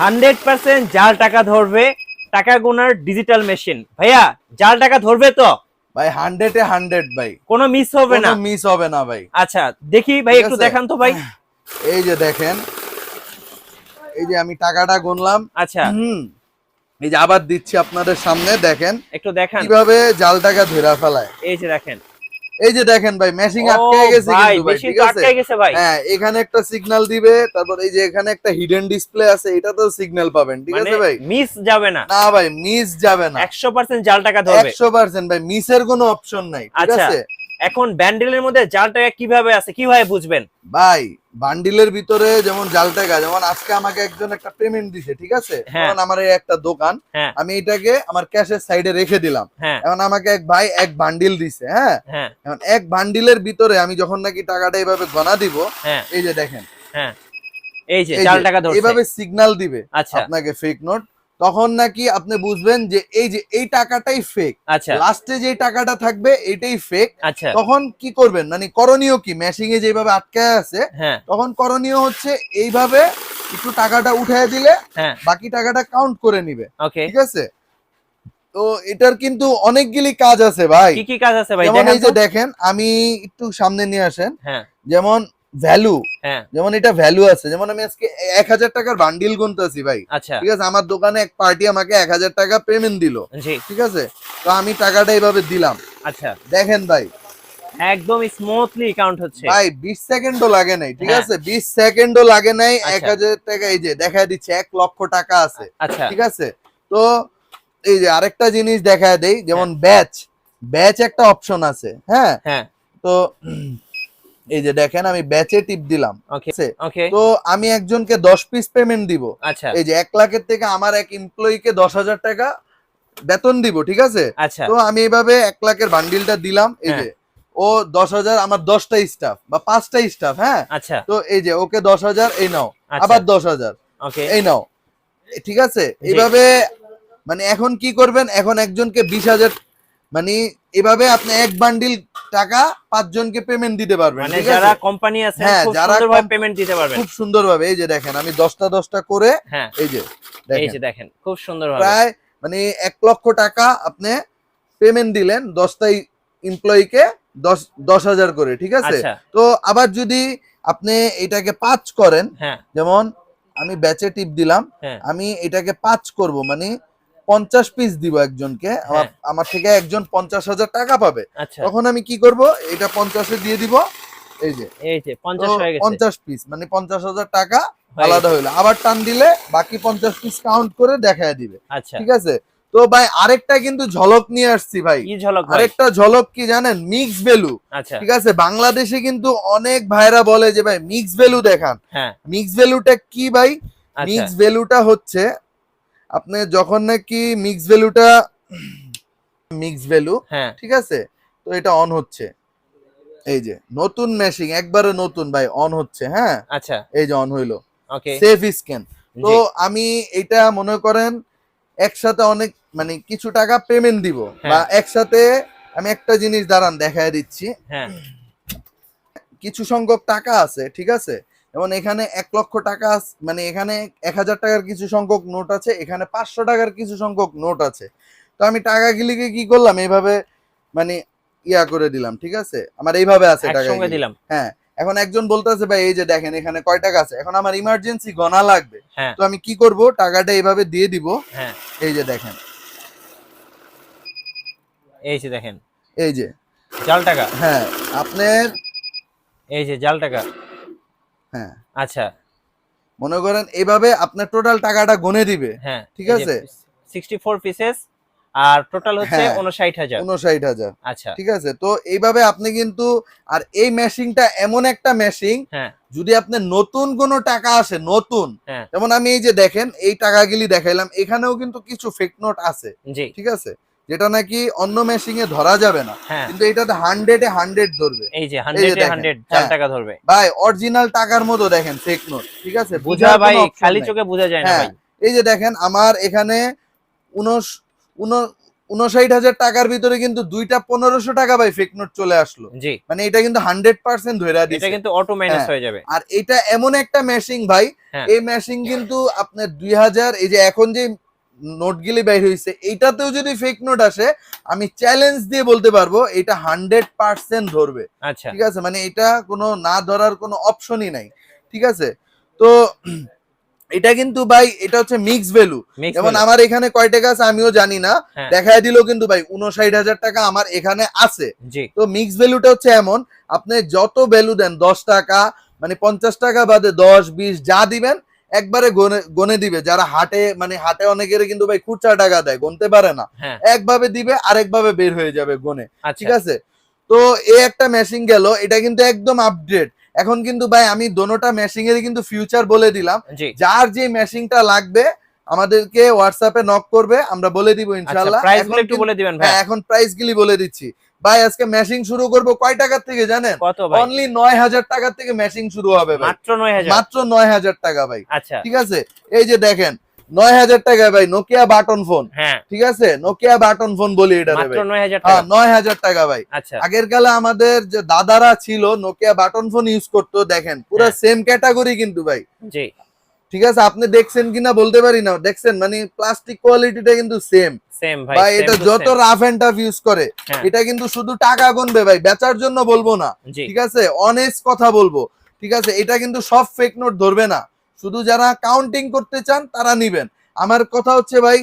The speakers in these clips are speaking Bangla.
100% জাল টাকা ধরবে, টাকা গোনার ডিজিটাল মেশিন। ভাইয়া জাল টাকা ধরবে তো? ভাই 100-এ 100 ভাই, কোনো মিস হবে না? কোনো মিস হবে না ভাই। আচ্ছা দেখি ভাই, ঠিক একটু আছে? দেখান তো ভাই। এই যে দেখেন, এই যে আমি টাকাটা গুনলাম। আচ্ছা এই যে আবার দিচ্ছি আপনাদের সামনে, দেখেন একটু দেখান। কিভাবে জাল টাকা ধরে ফেলায়। এই যে দেখেন, এই যে দেখেন ভাই, মেশিং ও আটকে গেছে ভাই কিন্তু ভাই, মেশিন ঠিক তো আছে? আটকে গেছে ভাই। হ্যাঁ, এখানে একটা সিগন্যাল দিবে, তারপর এই যে এখানে একটা হিডেন ডিসপ্লে আছে, এটাতেও সিগন্যাল পাবেন, ঠিক মানে আছে ভাই? মিস যাবে না? না ভাই, মিস যাবে না। 100% জাল টাকা ধরবে। 100% ভাই, মিসের কোনো অপশন নাই, ঠিক আচ্ছা আছে? এখন ব্যান্ডেলের মধ্যে জাল টাকা কিভাবে আছে, কিভাবে বুঝবেন? ভাই বান্ডিলের ভিতরে যেমন জাল টাকা, যেমন আজকে আমাকে একজন একটা পেমেন্ট দিছে, ঠিক আছে? হ্যাঁ। কারণ আমার এই একটা দোকান, হ্যাঁ আমি এটাকে আমার ক্যাশের সাইডে রেখে দিলাম। হ্যাঁ এখন আমাকে এক ভাই এক বান্ডিল দিছে, হ্যাঁ? হ্যাঁ এখন এক বান্ডিলের ভিতরে আমি যখন নাকি টাকাটা এইভাবে গণা দিব, হ্যাঁ এই যে দেখেন, হ্যাঁ এই যে এই জাল যে টাকা ধরছে। এইভাবে সিগন্যাল দিবে আচ্ছা আপনাকে ফেক নোট, তখন নাকি আপনি বুঝবেন যে এই টাকাটাই ফেক। আচ্ছা লাস্টে যে টাকাটা থাকবে এটাই ফেক। আচ্ছা তখন কি করবেন, মানে করণীয় কি, মেশিং এ যেভাবে আটকায় আছে, হ্যাঁ তখন করণীয় হচ্ছে এইভাবে একটু টাকাটা উঠায় দিলে হ্যাঁ বাকি টাকাটা কাউন্ট করে নিবে, ওকে। ঠিক আছে? তো এটার কিন্তু অনেকগুলি কাজ আছে ভাই। কি কি কাজ আছে ভাই, যেমন দেখান এই তো। যে দেখেন, আমি একটু সামনে নিয়ে আসেন, হ্যাঁ যেমন ভ্যালু, হ্যাঁ যেমন এটা ভ্যালু আছে, যেমন আমি আজকে 1000 টাকার বান্ডিল গুনতেছি ভাই, আচ্ছা ঠিক আছে? আমার দোকানে এক পার্টি আমাকে 1000 টাকা পেমেন্ট দিল, জি ঠিক আছে? তো আমি টাকাটা এইভাবে দিলাম, আচ্ছা দেখেন ভাই, একদম স্মুথলি কাউন্ট হচ্ছে। ভাই 20 সেকেন্ডও লাগে নাই, ঠিক হ্যাঁ। আছে? 20 সেকেন্ডও লাগে নাই। আচ্ছা 1000 টাকা এই যে দেখা দিচ্ছে 1 লক্ষ টাকা আছে, আচ্ছা ঠিক আছে? তো এই যে আরেকটা জিনিস দেখায় দেই, যেমন হ্যাঁ ব্যাচ, ব্যাচ একটা অপশন আছে, হ্যাঁ? হ্যাঁ তো এই যে দেখেন, আমি ব্যাচে টিপ দিলাম, ওকে ঠিক আছে? ওকে তো আমি একজনকে 10 পিস পেমেন্ট দিব, আচ্ছা এই যে 1 লাখের থেকে আমার এক এমপ্লয়িকে 10,000 টাকা বেতন দিব, ঠিক আছে? আচ্ছা তো আমি এইভাবে 1 লাখের বান্ডিলটা দিলাম, এই হ্যাঁ যে ও 10,000, আমার 10টা স্টাফ বা 5টা স্টাফ, হ্যাঁ? আচ্ছা তো এই যে ওকে 10,000, এই নাও, আচ্ছা আবার 10,000, ওকে এই নাও, ঠিক আছে? জি এইভাবে মানে এখন কি করবেন, এখন একজনকে 20,000, মানে এভাবে আপনি এক বান্ডিল টাকা 5 জনকে পেমেন্ট দিতে পারবেন, মানে ঠিক যারা আছে? কোম্পানি আছে হ্যাঁ, খুব যারা সুন্দরভাবে পেমেন্ট দিতে পারবেন। খুব সুন্দরভাবে, এই যে দেখেন আমি 10টা করে, হ্যাঁ এই যে এই দেখেন যে দেখেন খুব সুন্দরভাবে। প্রায় মানে 1 লক্ষ টাকা আপনি পেমেন্ট দিলেন 10টা এমপ্লয়িকে, 10,000 করে, ঠিক আছে? আচ্ছা তো আবার যদি আপনি এটাকে 5 করেন, হ্যাঁ যেমন আমি ব্যাচে টিপ দিলাম, হ্যাঁ আমি এটাকে 5 করব, মানে 50 পিস দিব একজনকে, আমার হ্যাঁ আমার থেকে একজন 50,000 টাকা পাবে। আচ্ছা তখন আমি কি করব, এটা 50-এ দিয়ে দিব, এই যে, এই যে তো 50 হয়ে গেছে, 50 পিস মানে 50,000 টাকা হয়ে আলাদা গেছে। হইলো, আবার টান দিলে বাকি 50 পিস কাউন্ট করে দেখায় দিবে, আচ্ছা ঠিক আছে? তো ভাই আরেকটা কিন্তু ঝলক নিয়ে আসছি ভাই। কি ঝলক ভাই? আরেকটা ঝলক কি জানেন, মিক্স ভ্যালু, আচ্ছা ঠিক আছে? বাংলাদেশে কিন্তু অনেক ভাইরা বলে যে ভাই মিক্স ভ্যালু দেখান। হ্যাঁ মিক্স ভ্যালুটা কি ভাই? আচ্ছা মিক্স ভ্যালুটা হচ্ছে আপনি যখন নাকি মিক্স ভ্যালু, হ্যাঁ ঠিক আছে? তো এটা অন হচ্ছে, এই যে নতুন মেশিং, একবারে নতুন ভাই, অন হচ্ছে, হ্যাঁ? আচ্ছা এই যে অন হইলো, ওকে সেফ স্ক্যান। তো জি আমি এটা মনে করেন একসাথে অনেক মানে কিছু টাকা পেমেন্ট দিব, বা হ্যাঁ একসাথে আমি একটা জিনিস দাঁড়ান দেখায় দিচ্ছি, হ্যাঁ কিছু সংখ্যক টাকা আছে, ঠিক আছে? যেমন এখানে 1 লক্ষ টাকা মানে এখানে 1,000 টাকার কিছু সংখ্যক নোট আছে, এখানে 500 টাকার কিছু সংখ্যক নোট আছে। তো আমি টাকাগুলিকে কি করলাম, এইভাবে মানে ইয়া করে দিলাম, ঠিক আছে? আমার এইভাবে আছে একসঙ্গে টাকাগুলি, দিলাম। হ্যাঁ। এখন একজন বলতেছে ভাই এই যে দেখেন এখানে কয় টাকা আছে, এখন আমার ইমার্জেন্সি গণা লাগবে, হ্যাঁ তো আমি কি করব, টাকাটা এইভাবে দিয়ে দিব, হ্যাঁ এই যে দেখেন, এই যে দেখেন এই যে, জাল টাকা, হ্যাঁ আপনার, এই যে জাল টাকা। হ্যাঁ আচ্ছা মনে করেন এইভাবে আপনার টোটাল টাকাটা গুনে দিবে, হ্যাঁ ঠিক এই যে আছে? 64 পিসেস আর টোটাল হচ্ছে হ্যাঁ 59,000। 59,000, আচ্ছা ঠিক আছে? তো এইভাবে আপনি কিন্তু, আর এই মেশিনটা এমন একটা মেশিন, হ্যাঁ যদি আপনি নতুন কোনো টাকা আসে নতুন, হ্যাঁ যেমন আমি এই যে দেখেন এই টাকাগুলি দেখাইলাম, এখানেও কিন্তু কিছু ফেক নোট আছে, জি ঠিক আছে? যেটা নাকি অন্য মেশিনে ধরা যাবে না, হ্যাঁ কিন্তু এটাতে 100-এ 100 ধরবে, এই যে এই 100 যে এ দেখেন, 100 জাল হ্যাঁ টাকা ধরবে। ভাই অরিজিনাল টাকার মতো দেখেন ফেক নোট, ঠিক আছে? বুঝা বুঝার ভাই, কোনো অপশন খালি নাই, চোখে বোঝা যায় না হ্যাঁ। ভাই। এই যে দেখেন আমার এখানে 19 59,000 টাকার ভিতরে কিন্তু দুইটা 1500 টাকা ভাই ফেক নোট চলে আসলো। জি, মানে এটা কিন্তু 100% ধইরা দিছে। এটা কিন্তু অটো মাইনাস হ্যাঁ। হয়ে যাবে। আর এটা এমন একটা মেশিং ভাই, হ্যাঁ। এই মেশিং কিন্তু আপনার 2000 এই যে এখন যে নোটগুলি বের হইছে এইটাতেও যদি ফেক নোট আসে, আমি চ্যালেঞ্জ দিয়ে বলতে পারবো এটা 100% ধরবে। আচ্ছা, ঠিক আছে, মানে এটা কোনো না ধরার কোনো অপশনই নাই। ঠিক আছে, তো এটা কিন্তু ভাই এটা হচ্ছে মিক্স ভ্যালু। মিক্স যেমন ভ্যালু। আমার এখানে কয় টাকা আছে আমিও জানি না, হ্যাঁ, দেখায় দিল কিন্তু ভাই 59,000 টাকা আমার এখানে আছে। জি, তো মিক্স ভ্যালুটা হচ্ছে এমন, আপনি যত ভ্যালু দেন 10 টাকা মানে 50 টাকা বাদে 10 20 যা দিবেন একবারে গনে গনে দিবে। যারা হাটে মানে হাটে অনেকের কিন্তু ভাই খুচরা টাকা দেয়, গুনতে পারে না, হ্যাঁ, একভাবে দিবে আরেকভাবে বের হয়ে যাবে গনে। ঠিক আচ্ছা, আছে, তো এই একটা মেশিন গেল, এটা কিন্তু একদম আপডেট। এখন কিন্তু ভাই আমি দোনোটা মেশিং এর কিন্তু ফিউচার বলে দিলাম। জি। যার যে মেশিনটা লাগবে আমাদেরকে হোয়াটসঅ্যাপে নক করবে, আমরা বলে দিব আচ্ছা, ইনশাআল্লাহ। প্রাইস এখন গুলো একটু কিন্তু বলে দিবেন হ্যাঁ, ভাইয়া। এখন প্রাইস গুলি বলে দিচ্ছি ভাই। আজকে মেশিং শুরু করব কয় টাকার থেকে জানেন? কত ভাই? অনলি 9,000 টাকা থেকে মেশিং শুরু হবে ভাই। মাত্র 9000। মাত্র 9,000 টাকা ভাই। আচ্ছা, ঠিক আছে, এই যে দেখেন 9,000 টাকায় ভাই নোকিয়া বাটন ফোন। হ্যাঁ, ঠিক আছে, নোকিয়া বাটন ফোন বলি এটা মাত্র ভাই। 9000 হ্যাঁ, টাকা। 9,000 টাকা ভাই। আচ্ছা, আগের কালে আমাদের যে দাদারা ছিল নোকিয়া বাটন ফোন ইউজ করতো, দেখেন পুরো হ্যাঁ। সেম ক্যাটাগরি কিন্তু ভাই। জি, ঠিক আছে, আপনি দেখছেন কিনা বলতে পারি না, দেখছেন মানে প্লাস্টিক কোয়ালিটিটা কিন্তু সেম সেম ভাই, ভাই। সেম এটা টু যত same. Rough and tough use করে, হ্যাঁ, এটা কিন্তু শুধু টাকা গুনবে ভাই, বেচার জন্য বলবো না। জি, ঠিক আছে, অনেস্ট কথা বলবো। ঠিক আছে, এটা কিন্তু সব ফেক নোট ধরবে না, শুধু যারা কাউন্টিং করতে চান তারা নিবেন। আমার কথা হচ্ছে ভাই,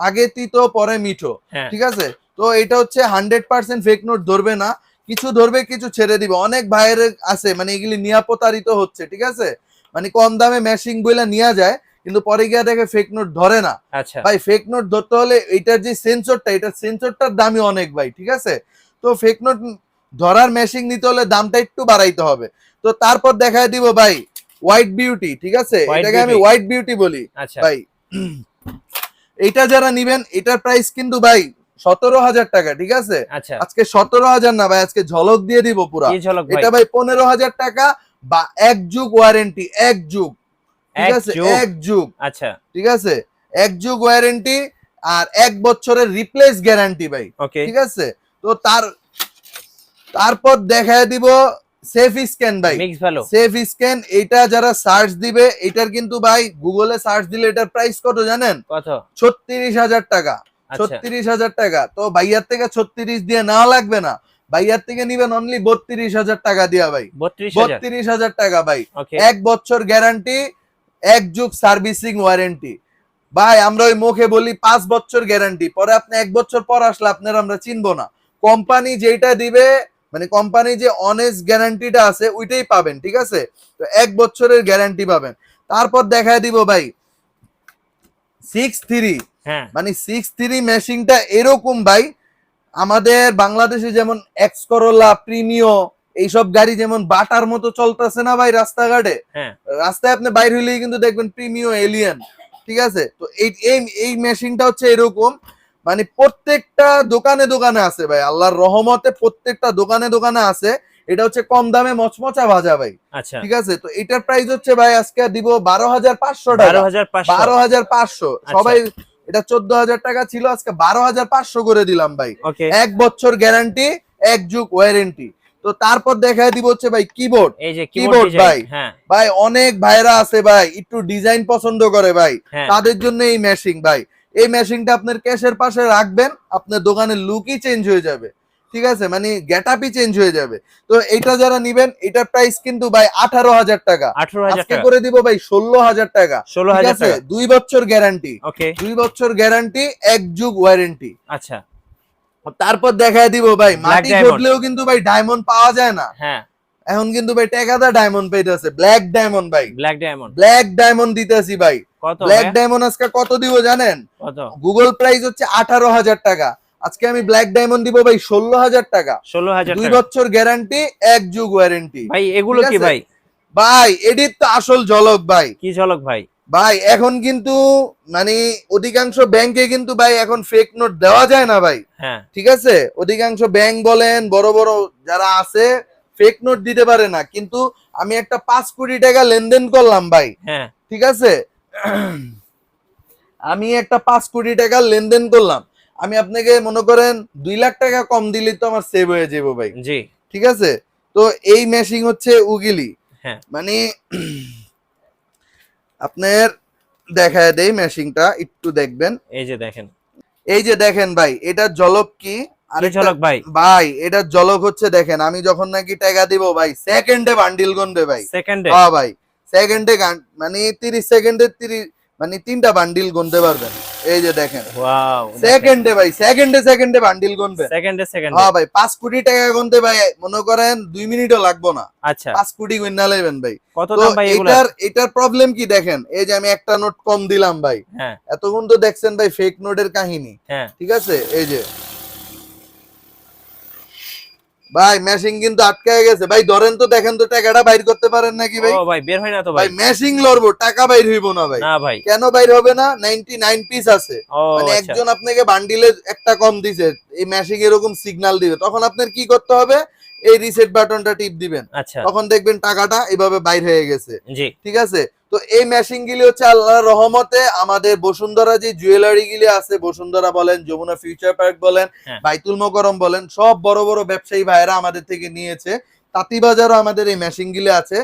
আগে তিতো পরে মিঠো। হ্যাঁ, ঠিক আছে, তো এটা হচ্ছে 100% ফেক নোট ধরবে না, কিছু ধরবে কিছু ছেড়ে দিবে। অনেক ভাইয়ের আছে মানে এগুলি নিরাপত্তারিত হচ্ছে। ঠিক আছে, মানে কম দামে মেশিং বইলা নিয়ে যায় কিন্তু পরে গিয়ে দেখে ফেক নোট ধরে না। আচ্ছা, ভাই ফেক নোট ধরতে হলে এটার যে সেন্সরটা, এটার সেন্সরটার দামই অনেক ভাই। ঠিক আছে, তো ফেক নোট ধরার মেশিন নিতে হলে দামটা একটু বাড়াইতে হবে। তো তারপর দেখায় দিব ভাই হোয়াইট বিউটি। ঠিক আছে, হোয়াইট এটাকে আমি বিউটি। হোয়াইট বিউটি বলি আচ্ছা, ভাই। এইটা যারা নিবেন এটার প্রাইস কিন্তু ভাই 17,000 টাকা। ঠিক আছে, আচ্ছা, আজকে 17,000 না ভাই, আজকে ঝলক দিয়ে দিব পুরা। কি ঝলক ভাই? এটা ভাই 15,000 টাকা বা এক যুগ ওয়ারেন্টি, এক যুগ। ঠিক এক আছে, যুগ। এক যুগ। আচ্ছা, ঠিক আছে, এক যুগ ওয়ারেন্টি আর 1 বছরের রিপ্লেস গ্যারান্টি ভাই। ওকে, ঠিক আছে, তো তারপর দেখায় দিব সেফ স্ক্যান ভাই। Mix value. সেফ স্ক্যান এটা যারা সার্চ দিবে, এটার কিন্তু ভাই গুগলে সার্চ দিলে এটার প্রাইস কত জানেন? কত? 36,000 টাকা। আচ্ছা, 36,000 টাকা। তো ভাইয়ার থেকে 36 দিয়ে নেওয়া লাগবে না, ভাইয়ার থেকে নিবেন অনলি 32,000 টাকা দিয়া ভাই। 32000। 32,000 টাকা ভাই। ওকে, 1 বছর গ্যারান্টি, 1 যুগ সার্ভিসিং ওয়ারেন্টি ভাই। আমরা ওই মুখে বলি 5 বছর গ্যারান্টি, পরে আপনি 1 বছর পর আসলে আপনার আমরা চিনবো না। কোম্পানি যেটা দিবে মানে কোম্পানি যে অনেস্ট গ্যারান্টিটা আছে ওইটাই পাবেন। ঠিক আছে, তো 1 বছরের গ্যারান্টি পাবেন। তারপর দেখায় দিব ভাই 6-3, হ্যাঁ, মানে 6-3 মেশিনটা এরকম ভাই। আমাদের বাংলাদেশে যেমন এক্স করোলা প্রিমিও এইসব গাড়ি যেমন বাটার মতো চলতেছে না ভাই রাস্তাঘাটে, হ্যাঁ, রাস্তায় আপনি বাইর হইলেই কিন্তু দেখবেন প্রিমিও এলিয়ান। ঠিক আছে, তো এই এই এই মেশিনটা হচ্ছে এরকম, মানে প্রত্যেকটা দোকানে দোকানে আছে ভাই, আল্লাহর রহমতে প্রত্যেকটা দোকানে দোকানে আছে। এটা হচ্ছে কম দামে মচমচা ভাজা ভাই। আচ্ছা, ঠিক আছে, তো এটার প্রাইস হচ্ছে ভাই আজকে দিব 12,500 টাকা। 12500। 12,500 সবাই, এটা 14,000 টাকা ছিল, আজকে 12,500 করে দিলাম ভাই। ওকে, 1 বছর গ্যারান্টি, 1 যুগ ওয়ারেন্টি। তো তারপর দেখায় দিব হচ্ছে ভাই কিবোর্ড। এই যে কিবোর্ড কিবোর্ড ভাই, ডিজাইন। হ্যাঁ, ভাই অনেক ভাইরা আছে ভাই একটু ডিজাইন পছন্দ করে ভাই, হ্যাঁ, তাদের জন্য এই মেশিন ভাই। এই মেশিনটা আপনার ক্যাশের পাশে রাখবেন, আপনার দোকানের লুকই চেঞ্জ হয়ে যাবে। ঠিক আছে, মানে গেটআপই চেঞ্জ হয়ে যাবে। তো এটা যারা নিবেন এটার প্রাইস কিন্তু ভাই 18,000 টাকা। 18000 আজকে টাকা। করে দিব ভাই 16,000 টাকা। ঠিক 16000 আছে, টাকা। 2 বছর গ্যারান্টি, ওকে, 2 বছর গ্যারান্টি, 1 যুগ ওয়ারেন্টি। আচ্ছা, তারপর দেখায় দিব ভাই ব্ল্যাক মাটি ডায়মন্ড। ঘটলেও কিন্তু ভাই ডায়মন্ড পাওয়া যায় না। হ্যাঁ, এখন কিন্তু ভাই টেকাদা ডায়মন্ড পাইতেছে, ব্ল্যাক ডায়মন্ড ভাই। Black diamond. ব্ল্যাক ডায়মন্ড দিতেছি ভাই। কত ব্ল্যাক ভাইয়া? ডায়মন্ড আজকে কত দিব জানেন? কত? গুগল প্রাইস হচ্ছে 18,000 টাকা, আজকে আমি ব্ল্যাক ডায়মন্ড দিব ভাই 16,000 টাকা। 16000 2 টাকা। বছর গ্যারান্টি, 1 যুগ ওয়ারেন্টি। ভাই এগুলো ঠিক কি আছে? ভাই? ভাই এডিট তো আসল ঝলক ভাই। কি ঝলক ভাই? ভাই এখন কিন্তু মানে অধিকাংশ ব্যাংকে কিন্তু ভাই এখন ফেক নোট দেওয়া যায় না ভাই। হ্যাঁ, ঠিক আছে, অধিকাংশ ব্যাংক বলেন বড় বড় যারা আছে ফেক নোট দিতে পারে না, কিন্তু আমি একটা 5 কোটি টাকা লেনদেন করলাম ভাই। হ্যাঁ, ঠিক আছে, আমি একটা 5 কোটি টাকা লেনদেন করলাম, আমি আপনাকে মনে করেন 2 লাখ টাকা কম দিলেই তো আমার সেভ হয়ে যাবো ভাই। জি ঠিক আছে, তো এই মেশিন হচ্ছে উগিলি। হ্যাঁ মানে আপনার দেখায় দেই মেশিনটা, একটু দেখবেন। এই যে দেখেন, এই যে দেখেন ভাই, এটা জলক কি কি ঝলক ভাই? ভাই এটা জলক হচ্ছে, দেখেন আমি যখন নাকি টাকা দিব ভাই সেকেন্ডে বান্ডিল গনবে ভাই। সেকেন্ডে? হ্যাঁ ভাই, সেকেন্ডে মানে 30 সেকেন্ডে 30 মানে 3টা বান্ডিল গুনতে পারবেন। এই যে দেখেন, ওয়াও, সেকেন্ডে ভাই, সেকেন্ডে বান্ডিল গুনবে। সেকেন্ডে সেকেন্ডে? হ্যাঁ ভাই, 5 কোটি টাকা গুনতে ভাই মনে করেন 2 মিনিটও লাগবে না। আচ্ছা, 5 কোটি গুননা লইবেন ভাই। কত তো দাম ভাই এগুলা? এটার প্রবলেম কি দেখেন, এই যে আমি একটা নোট কম দিলাম ভাই, হ্যাঁ এতক্ষণ তো দেখছেন ভাই ফেক নোটের কাহিনী। হ্যাঁ ঠিক আছে, এই যে ভাই মেশিন কিন্তু আটকায় গেছে ভাই, ধরেন তো, দেখেন তো টাকাটা বাইর করতে পারেন নাকি ভাই? ও ভাই বের হয় না তো ভাই ভাই। মেশিন লড়বো, টাকা বাইর হইব না ভাই। না ভাই। কেন বাইর হবে না? 99 পিস আছে, ও মানে আচ্ছা, একজন আপনাকে বান্ডিলে একটা কম দিছে, এই মেশিন এরকম সিগন্যাল দিবে, তখন আপনার কি করতে হবে, এই রিসেট বাটনটা টিপ দিবেন, আচ্ছা তখন দেখবেন টাকাটা এভাবে বাইর হয়ে গেছে। জি ঠিক আছে, তো এই মেশিন গুলি হচ্ছে আল্লাহর রহমতে আমাদের বসুন্ধরা যে জুয়েলারি গুলি আছে, বসুন্ধরা বলেন, যমুনা ফিউচার পার্ক বলেন, হ্যাঁ। বাইতুল মোকাররম বলেন, সব বড় বড় ব্যবসায়ী ভাইরা আমাদের থেকে নিয়েছে। তাঁতিবাজারও আমাদের এই মেশিন গুলি আছে,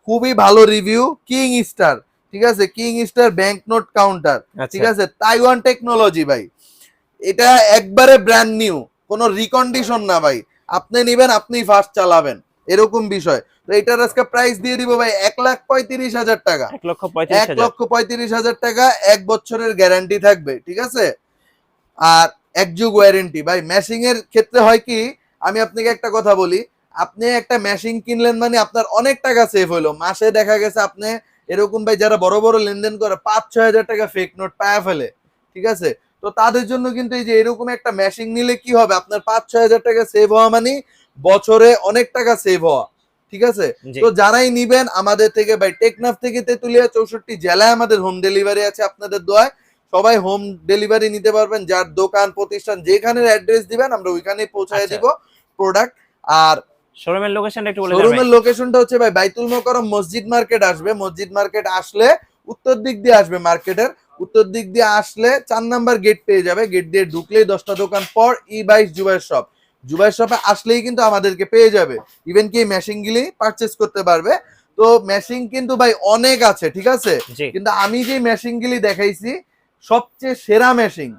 খুবই ভালো রিভিউ। কিং স্টার, ঠিক আছে, king star bank note counter, ঠিক আচ্ছা আছে, তাইওয়ান টেকনোলজি ভাই, এটা একবারে ব্র্যান্ড নিউ, কোনো রিকন্ডিশন না ভাই, আপনি নিবেন আপনি ফার্স্ট চালাবেন, এরকম বিষয়। তো এটার আজকে প্রাইস দিয়ে দিব ভাই 1,35,000 টাকা। 1,35,000? 1,35,000 টাকা, 1 বছরের গ্যারান্টি থাকবে। ঠিক আছে, আর 1 যুগ ওয়ারেন্টি। ভাই মেশিং এর ক্ষেত্রে হয় কি, আমি আপনাকে একটা কথা বলি, আপনি একটা মেশিন কিনলেন মানে আপনার অনেক টাকা সেভ হলো, মাসে দেখা গেছে আপনি এরকম ভাই যারা বড় বড় লেনদেন করে 5-6 হাজার টাকা ফেক নোট পায়া ফেলে। ঠিক আছে, তো তাদের জন্য কিন্তু এই যে এরকম একটা মেশিন নিলে কি হবে, আপনার 5-6 হাজার টাকা সেভ হওয়া মানে বছরে অনেক টাকা সেভ হওয়া। ঠিক আছে, জি তো যারাই নিবেন আমাদের থেকে ভাই, টেকনাফ থেকে তেতুলিয়া 64 জেলায় আমাদের হোম ডেলিভারি আছে, আপনাদের দোয়ায় সবাই হোম ডেলিভারি নিতে পারবেন। যার দোকান প্রতিষ্ঠান যেখানে অ্যাড্রেস দিবেন আমরা ওইখানেই পৌঁছায় আচ্ছা। দিব প্রোডাক্ট। আর শোরুমের লোকেশনটা একটু বলে দেন ভাই। শোরুমের লোকেশনটা হচ্ছে ভাই বাইতুল মোকাররম মসজিদ মার্কেট আসবে, মসজিদ মার্কেট আসলে উত্তর দিক দিয়ে আসবে, মার্কেটের উত্তর দিক দিয়ে আসলে 4 নাম্বার গেট পেয়ে যাবে, গেট দিয়ে ঢুকলেই 10টা দোকান পর ই22 জুবাইর শপ, জুবাইর শপে আসলেই কিন্তু আমাদেরকে পেয়ে যাবে, ইভেন কি মেশিন গুলি পারচেজ করতে পারবে। তো মেশিন কিন্তু ভাই অনেক আছে। ঠিক আছে, জি কিন্তু আমি যে মেশিন গুলি দেখাইছি সবচেয়ে সেরা মেশিন,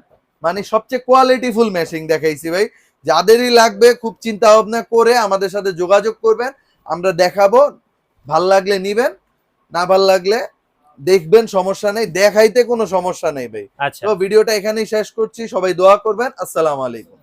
মানে সবচেয়ে কোয়ালিটিফুল মেশিন দেখাইছি ভাই। যাদেরই লাগবে খুব চিন্তা ভাবনা করে আমাদের সাথে যোগাযোগ করবেন, আমরা দেখাবো, ভাল লাগলে নিবেন, না ভাল লাগলে দেখবেন, সমস্যা নেই, দেখাইতে কোনো সমস্যা নেই ভাই। আচ্ছা। তো ভিডিওটা এখানেই শেষ করছি, সবাই দোয়া করবেন। আসসালামু আলাইকুম।